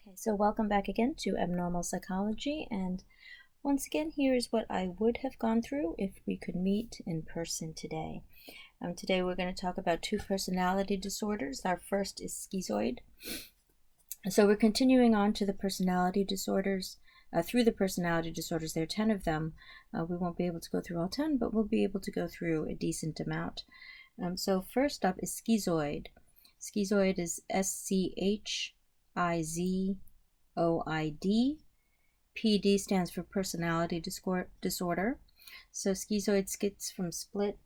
Okay, so welcome back again to Abnormal Psychology, and once again, here's what I would have gone through if we could meet in person today. Today we're going to talk about two personality disorders. Our first is schizoid. So we're continuing on to the personality disorders. Through the personality disorders, there are 10 of them. We won't be able to go through all 10, but we'll be able to go through a decent amount. So first up is schizoid. Schizoid is SCHIZOID. PD stands for personality disorder. So schizoid skits from split,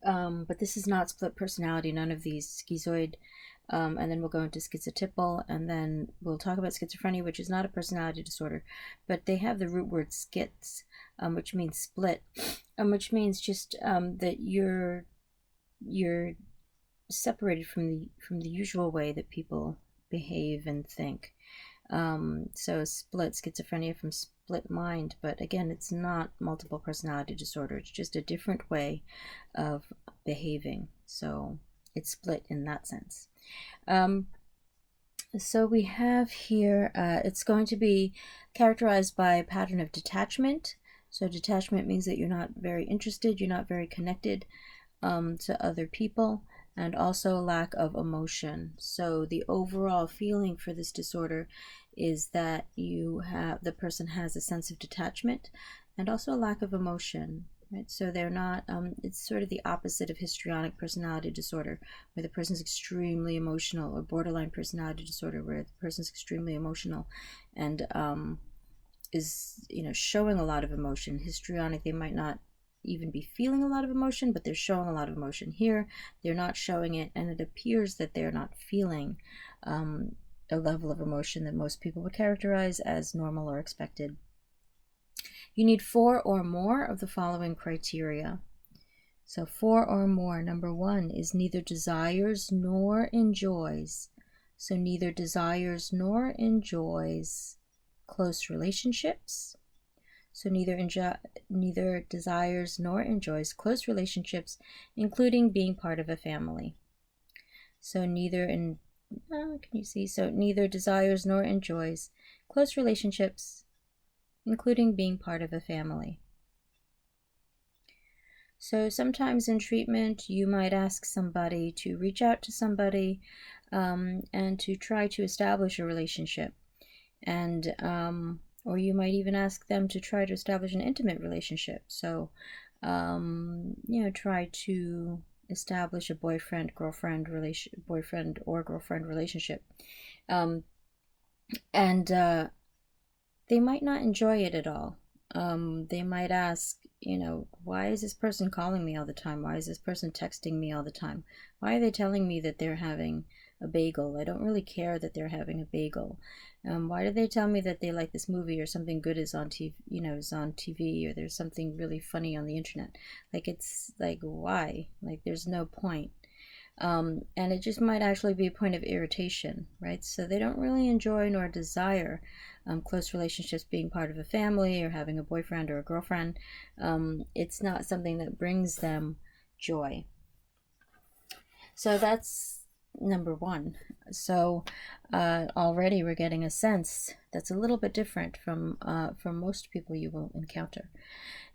but this is not split personality, none of these. Schizoid, and then we'll go into schizotypal, and then we'll talk about schizophrenia, which is not a personality disorder, but they have the root word skits, which means split, which means just that you're separated from the usual way that people behave and think. So split schizophrenia from split mind, but again, it's not multiple personality disorder. It's just a different way of behaving. So it's split in that sense. So we have here, it's going to be characterized by a pattern of detachment. So detachment means that you're not very interested, you're not very connected to other people, and also lack of emotion. So the overall feeling for this disorder is that the person has a sense of detachment and also a lack of emotion, right? So they're not, it's sort of the opposite of histrionic personality disorder, where the person's extremely emotional, or borderline personality disorder, where the person's extremely emotional and is, showing a lot of emotion. Histrionic, they might not even be feeling a lot of emotion, but they're showing a lot of emotion. Here, they're not showing it, and it appears that they're not feeling a level of emotion that most people would characterize as normal or expected. You need 4 or more of the following criteria. So 4 or more. Number 1 is neither desires nor enjoys. So neither desires nor enjoys close relationships. So neither desires nor enjoys close relationships, including being part of a family. So neither desires nor enjoys close relationships, including being part of a family. So sometimes in treatment, you might ask somebody to reach out to somebody and to try to establish a relationship, and or you might even ask them to try to establish an intimate relationship. So, try to establish a boyfriend or girlfriend relationship. And they might not enjoy it at all. They might ask, why is this person calling me all the time? Why is this person texting me all the time? Why are they telling me that they're having a bagel? I don't really care that they're having a bagel. Why do they tell me that they like this movie, or something good is on TV, or there's something really funny on the internet? It's like, why? There's no point. And it just might actually be a point of irritation, right? So they don't really enjoy nor desire close relationships, being part of a family, or having a boyfriend or a girlfriend. It's not something that brings them joy. So that's number 1. So already we're getting a sense that's a little bit different from most people you will encounter.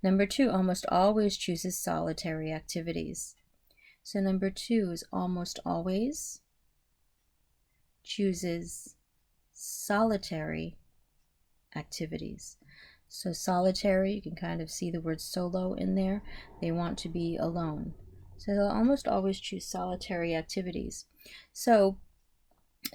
Number 2 almost always chooses solitary activities. So number 2 is almost always chooses solitary activities. So solitary, you can kind of see the word solo in there. They want to be alone. So they'll almost always choose solitary activities. So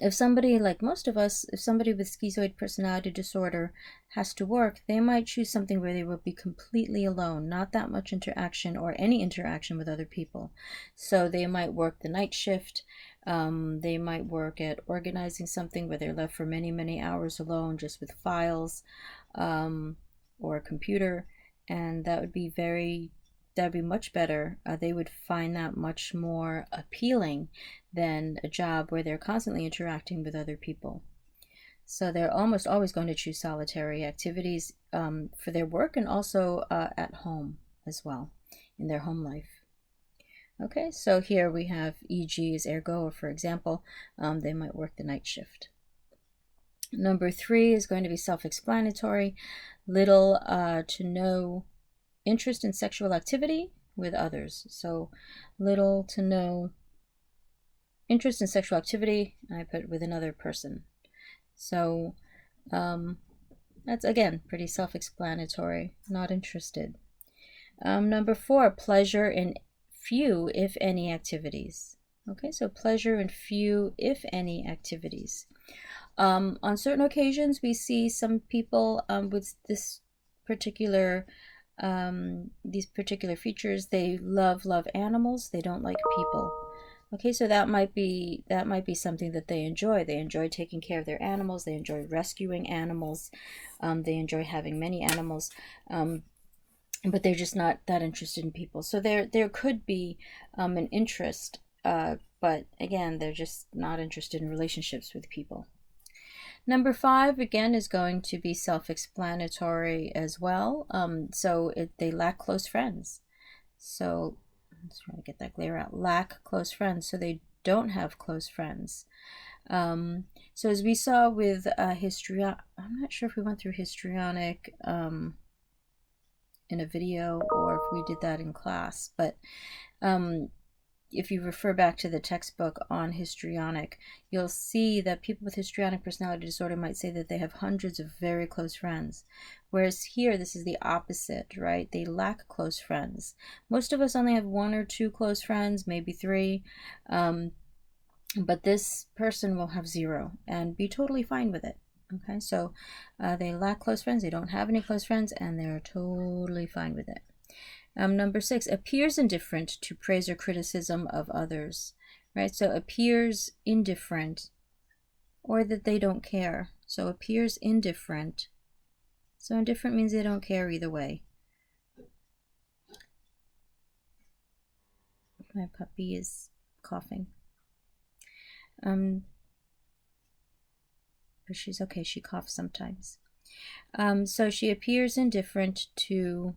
if somebody, like most of us, if somebody with schizoid personality disorder has to work, they might choose something where they will be completely alone, not that much interaction or any interaction with other people. So they might work the night shift. They might work at organizing something where they're left for many, many hours alone, just with files or a computer, and that would be much better. They would find that much more appealing than a job where they're constantly interacting with other people. So they're almost always going to choose solitary activities for their work, and also at home as well, in their home life. Okay, so here we have e.g. is ergo, or for example, they might work the night shift. Number 3 is going to be self-explanatory. Little to no interest in sexual activity with others. So little to no interest in sexual activity, I put with another person. So that's, again, pretty self-explanatory. Not interested. Number 4, pleasure in few, if any, activities. Okay, so pleasure in few, if any, activities. On certain occasions, we see some people with this particular these particular features. They love animals. They don't like people. Okay, so that might be something that they enjoy. They enjoy taking care of their animals. They enjoy rescuing animals. They enjoy having many animals. But they're just not that interested in people. So there could be an interest, but again, they're just not interested in relationships with people. Number 5, again, is going to be self-explanatory as well. They lack close friends. So let's try to get that glare out. Lack close friends. So they don't have close friends. So as we saw with histrionic, I'm not sure if we went through histrionic in a video or if we did that in class, but if you refer back to the textbook on histrionic, you'll see that people with histrionic personality disorder might say that they have hundreds of very close friends. Whereas here, this is the opposite, right? They lack close friends. Most of us only have 1 or 2 close friends, maybe 3. But this person will have 0 and be totally fine with it. Okay, so they lack close friends. They don't have any close friends, and they're totally fine with it. Number 6, appears indifferent to praise or criticism of others, right? So appears indifferent, or that they don't care. So appears indifferent. So indifferent means they don't care either way. My puppy is coughing. But she's okay. She coughs sometimes. So she appears indifferent to,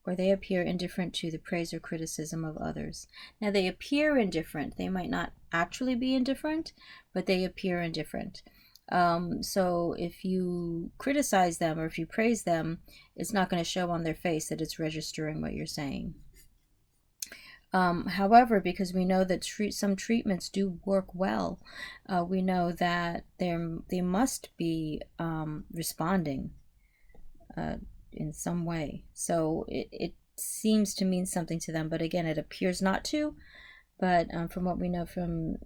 or they appear indifferent to the praise or criticism of others. Now, they appear indifferent. They might not actually be indifferent, but they appear indifferent. So if you criticize them or if you praise them, it's not going to show on their face that it's registering what you're saying. However, because we know that some treatments do work well, we know that they must be responding in some way. So it seems to mean something to them, but again, it appears not to. But from what we know from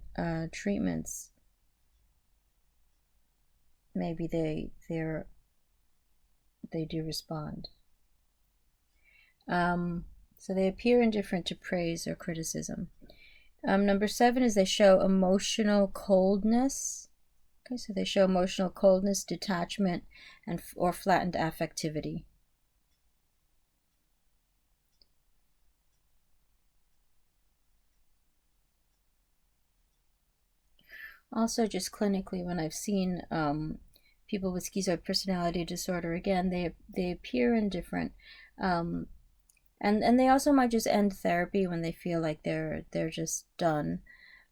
treatments, maybe they do respond. So they appear indifferent to praise or criticism. Number 7 is they show emotional coldness. Okay, so they show emotional coldness, detachment, or flattened affectivity. Also, just clinically, when I've seen people with schizoid personality disorder, again, they appear indifferent. And they also might just end therapy when they feel like they're just done.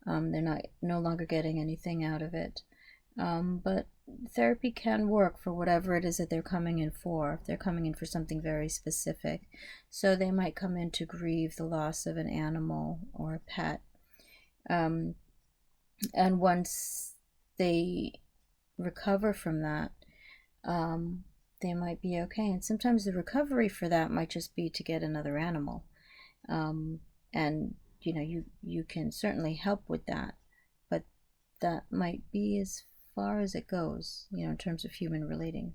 They're no longer getting anything out of it. But therapy can work for whatever it is that they're coming in for. If they're coming in for something very specific, so they might come in to grieve the loss of an animal or a pet. And once they recover from that, they might be okay. And sometimes the recovery for that might just be to get another animal. And you can certainly help with that, but that might be as far as it goes, in terms of human relating.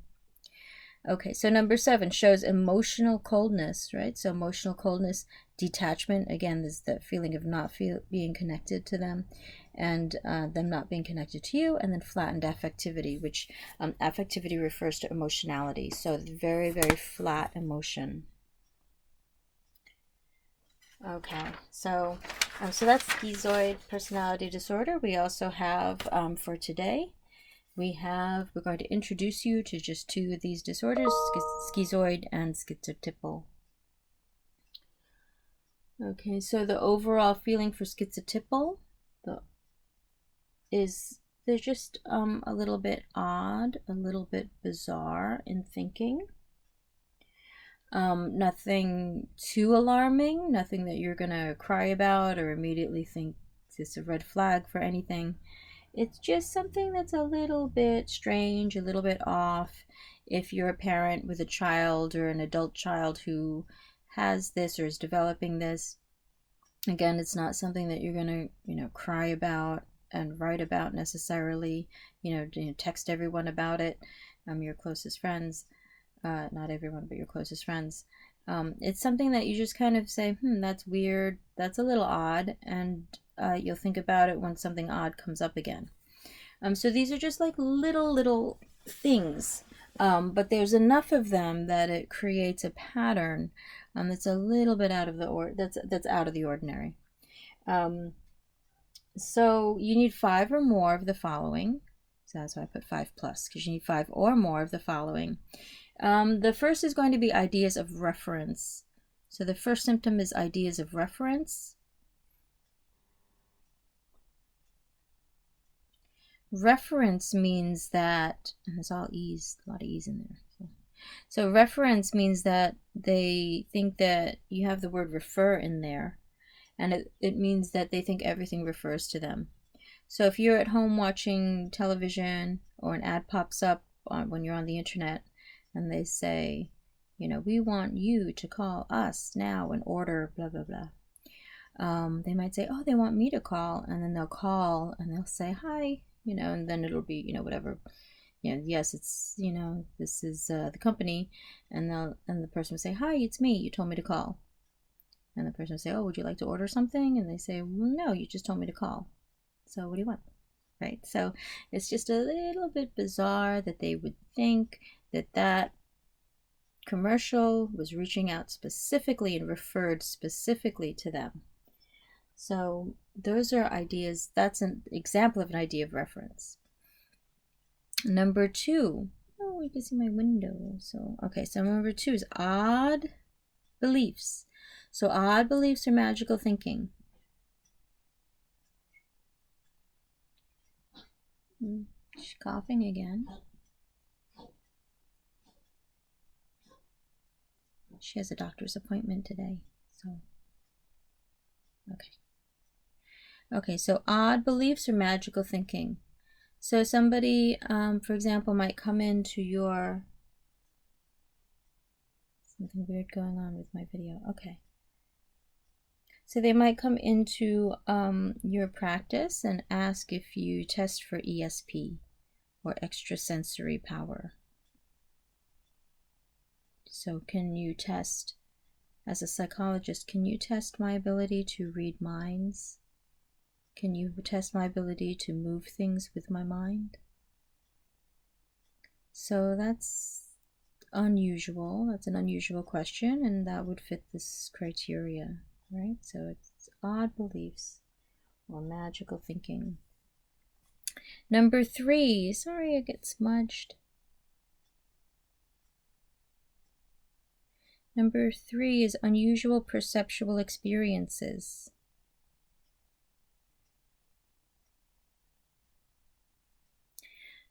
Okay, so number 7 shows emotional coldness, right? So emotional coldness, detachment, again, is the feeling of not being connected to them, and them not being connected to you, and then flattened affectivity, which affectivity refers to emotionality. So very, very flat emotion. Okay, so that's schizoid personality disorder. We also have, for today, we're going to introduce you to just 2 of these disorders, schizoid and schizotypal. Okay, so the overall feeling for schizotypal is they're just a little bit odd, a little bit bizarre in thinking. Nothing too alarming, nothing that you're gonna cry about or immediately think it's a red flag for anything. It's just something that's a little bit strange, a little bit off. If you're a parent with a child or an adult child who has this or is developing this, again, it's not something that you're going to, cry about and write about necessarily, text everyone about it, your closest friends, not everyone, but your closest friends. It's something that you just kind of say, that's weird, that's a little odd, and you'll think about it when something odd comes up again. So these are just like little things, but there's enough of them that it creates a pattern that's a little bit out of the that's out of the ordinary. So you need 5 or more of the following. So that's why I put 5 plus, because you need 5 or more of the following. The first is going to be ideas of reference. So the first symptom is ideas of reference. Reference means that, and there's all E's, a lot of E's in there. So reference means that they think that you have the word refer in there, and it means that they think everything refers to them. So if you're at home watching television or an ad pops up when you're on the internet and they say, we want you to call us now and order blah, blah, blah. They might say, oh, they want me to call, and then they'll call and they'll say, hi, and then it'll be, whatever. Yes, it's, this is the company, and the person will say, hi, it's me, you told me to call. And the person will say, oh, would you like to order something? And they say, well, no, you just told me to call. So what do you want? Right? So it's just a little bit bizarre that they would think that commercial was reaching out specifically and referred specifically to them. So those are ideas. That's an example of an idea of reference. Number 2. Oh, you can see my window. So number 2 is odd beliefs. So odd beliefs are magical thinking. She's coughing again. She has a doctor's appointment today. So, okay, so odd beliefs are magical thinking. So somebody, for example, might come into your... Something weird going on with my video. Okay. So they might come into your practice and ask if you test for ESP or extrasensory power. So can you test, as a psychologist, can you test my ability to read minds? Can you test my ability to move things with my mind? So that's unusual. That's an unusual question, and that would fit this criteria, right? So it's odd beliefs or magical thinking. Number 3, sorry I get smudged. Number 3 is unusual perceptual experiences.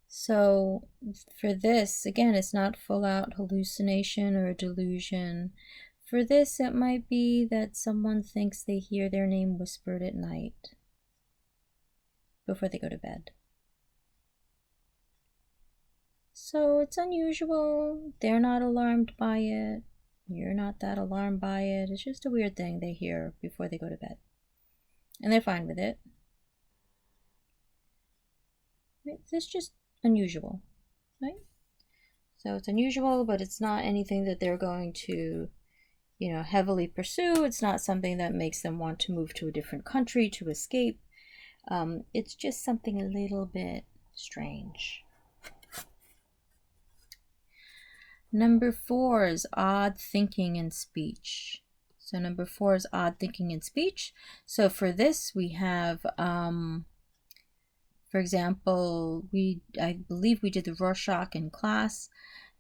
So for this, again, it's not full-out hallucination or a delusion. For this, it might be that someone thinks they hear their name whispered at night before they go to bed. So it's unusual. They're not alarmed by it. You're not that alarmed by it. It's just a weird thing they hear before they go to bed. And they're fine with it. It's just unusual, right? So it's unusual, but it's not anything that they're going to, heavily pursue. It's not something that makes them want to move to a different country to escape. It's just something a little bit strange. Number 4 is odd thinking and speech. So number 4 is odd thinking and speech. So for this, we have, for example, I believe we did the Rorschach in class.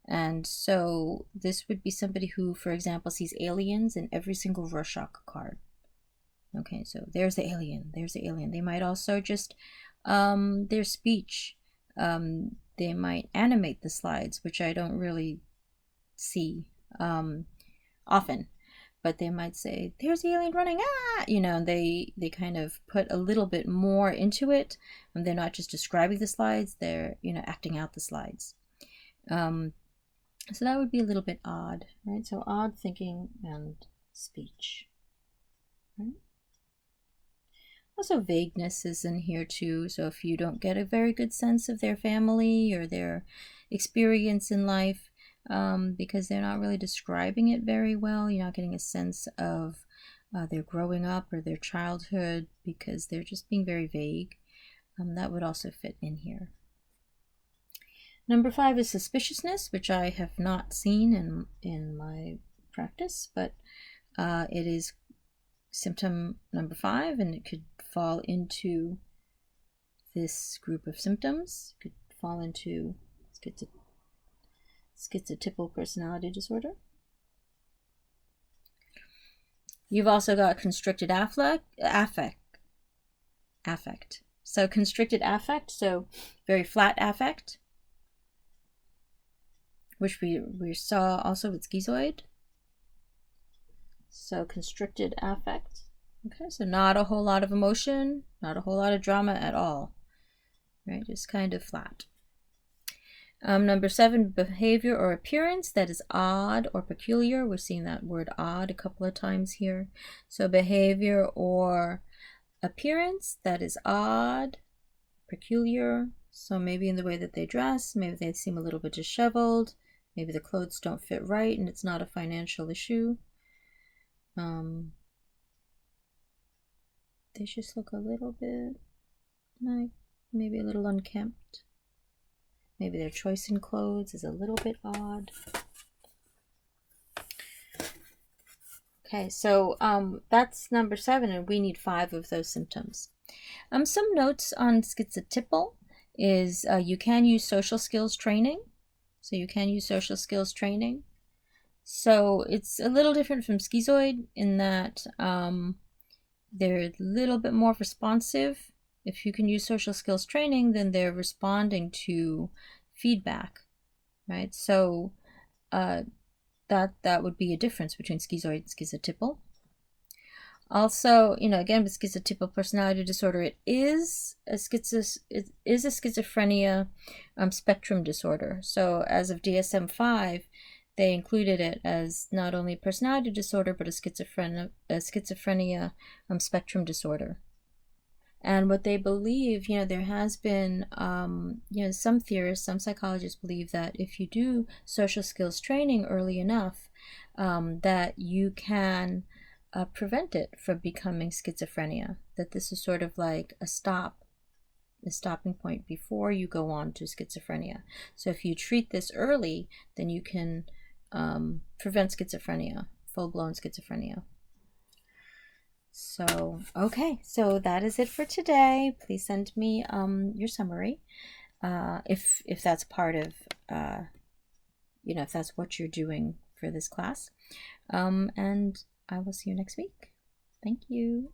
And so this would be somebody who, for example, sees aliens in every single Rorschach card. Okay, so there's the alien, there's the alien. They might also just Their speech. They might animate the slides, which I don't really see often, but they might say, "There's the alien running!" Ah, they kind of put a little bit more into it, and they're not just describing the slides; they're acting out the slides. So that would be a little bit odd, right? So odd thinking and speech. Right? Also, vagueness is in here too. So if you don't get a very good sense of their family or their experience in life, because they're not really describing it very well, you're not getting a sense of their growing up or their childhood because they're just being very vague. That would also fit in here. Number 5 is suspiciousness, which I have not seen in my practice, but it is symptom number 5, and it could fall into this group of symptoms. It could fall into schizotypal personality disorder. You've also got constricted affect. So constricted affect, so very flat affect, which we saw also with schizoid. So constricted affect. Okay, so not a whole lot of emotion, not a whole lot of drama at all, right? Just kind of flat. Number 7, behavior or appearance that is odd or peculiar. We're seeing that word odd a couple of times here. So behavior or appearance that is odd, peculiar. So maybe in the way that they dress, maybe they seem a little bit disheveled, maybe the clothes don't fit right and it's not a financial issue. They just look a little bit like maybe a little unkempt. Maybe their choice in clothes is a little bit odd. Okay, so that's number 7, and we need 5 of those symptoms. Some notes on schizotypal is you can use social skills training. So you can use social skills training. So it's a little different from schizoid in that they're a little bit more responsive. If you can use social skills training, then they're responding to feedback, right? So that would be a difference between schizoid and schizotypal. Also, again, with schizotypal personality disorder, it is a schizophrenia spectrum disorder. So as of DSM-5, they included it as not only a personality disorder, but a schizophrenia spectrum disorder. And what they believe, there has been, some theorists, some psychologists believe that if you do social skills training early enough, that you can prevent it from becoming schizophrenia. That this is sort of like a stopping point before you go on to schizophrenia. So if you treat this early, then you can prevent schizophrenia, full-blown schizophrenia. So, okay, so that is it for today. Please send me your summary if that's part of, if that's what you're doing for this class. And I will see you next week. Thank you.